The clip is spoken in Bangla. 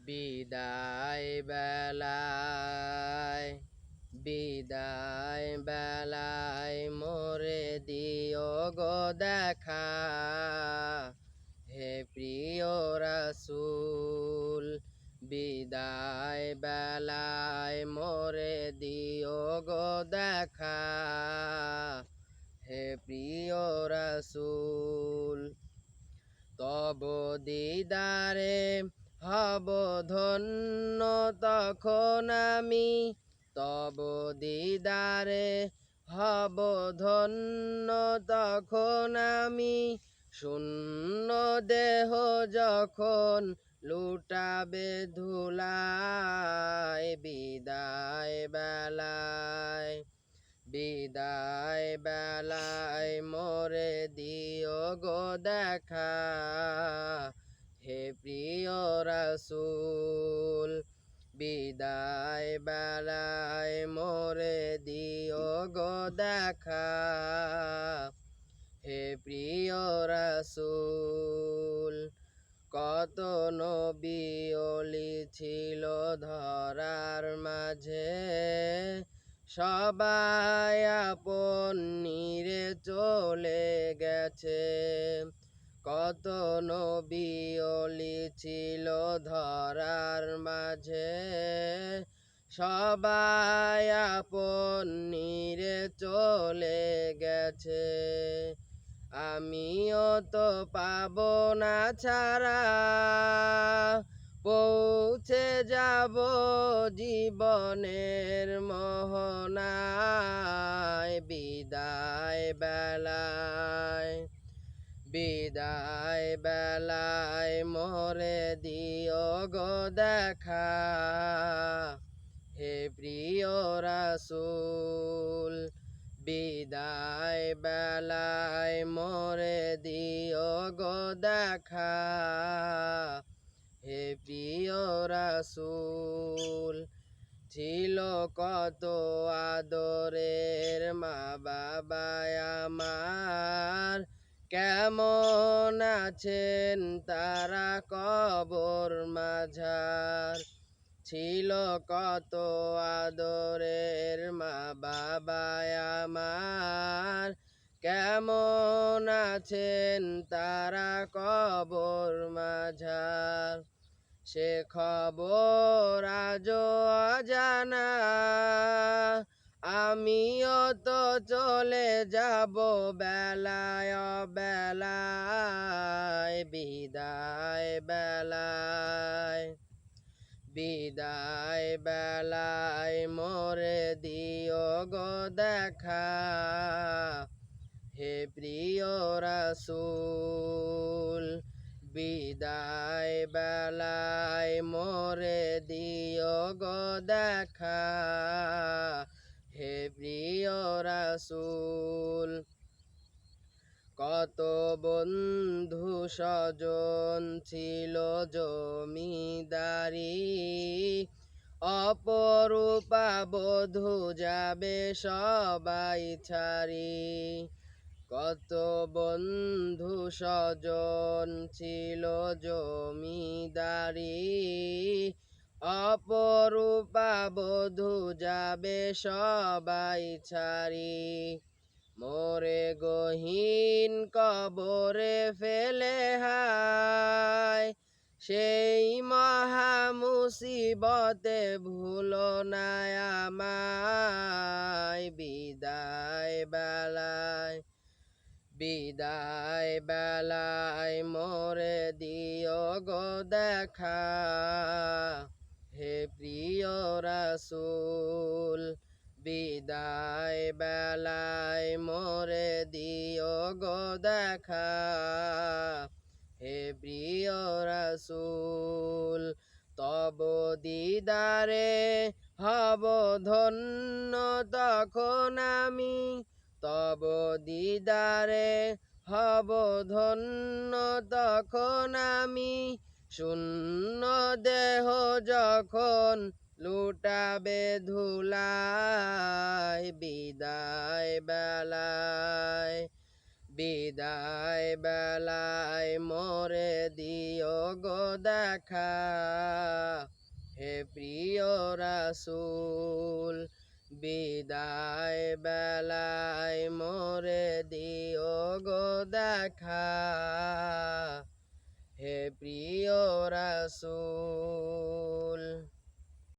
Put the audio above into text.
বিদায় বেলায় বিদায় বেলায় মোরে দিও গো দেখা, হে প্রিয় রাসূল। বিদায় বেলায় মোরে দিও গো দেখা, হে প্রিয় রাসূল। তব দিদারে হব ধন্য তখন আমি, তব দিদারে হব ধন্য তখন আমি। শূন্য দেহ যখন লুটাবে ধুলায়, বিদায় বেলায় বিদায় বেলায় মোরে দিও গো দেখা, হে প্রিয় রাসূল। বিদায় বেলায় মোরে দিও গো দেখা, হে প্রিয় রাসূল। কত নবী ওলি ছিল ধরার মাঝে, সবাই আপন নিরে চলে গেছে। কত নবী ওলি ছিল ধরার মাঝে, সবাই আপন নিরে চলে গেছে। আমিও তো পাবো না ছাড়া, পৌঁছে যাব জীবনের মোহনায়। বিদায় বেলায় বিদায় বেলায় মোরে দিও গো দেখা, হে প্রিয় রাসূল। বিদায় বেলায় মোরে দিও গো দেখা, হে প্রিয় রাসূল। ছিল কত আদরের মা বাবা আমার, কেমন আছেন তারা কবর মাঝার। ছিল কত আদরের মা বাবা আমার, কেমন আছেন তারা কবর মাঝার। সে খবর আজও অজানা, আমিও তো চলে যাব বেলায় বেলায়। বিদায় বেলায় বিদায় বেলায় মোরে দিও গো দেখা, হে প্রিয় রাসূল। বিদায় বেলায় মোরে দিও গো দেখা, হে প্রিয় রাসূল। কত বন্ধু স্বজন ছিল জমিদারি, অপরূপা বধূ যাবে সবাই ছাড়ি। কত বন্ধু স্বজন ছিল জমিদারি, অপরূপা বধূ যাবে সবাই ছাড়ি। মোরে গহীন কবরে ফেলে হায়, সেই মহা মুসিবতে ভুলো না আমায়। বিদায় বেলায় বিদায় বেলায় মোরে দিও গো দেখা, হে প্রিয় রাসূল। বিদায় বেলায় মোরে দিও গো দেখা, হে প্রিয় রাসূল। তব দিদারে হব ধন্য তখন আমি, তব দিদারে হব ধন্য তখন আমি। শূন্য দেহ যখন লুটাবে ধুলায়, বিদায় বেলায় বিদায় বেলায় মোরে দিও গো দেখা হে প্রিয় রাসূল বিদায় বেলায় মোরে দিও গো দেখা হে প্রিয় রাসূল।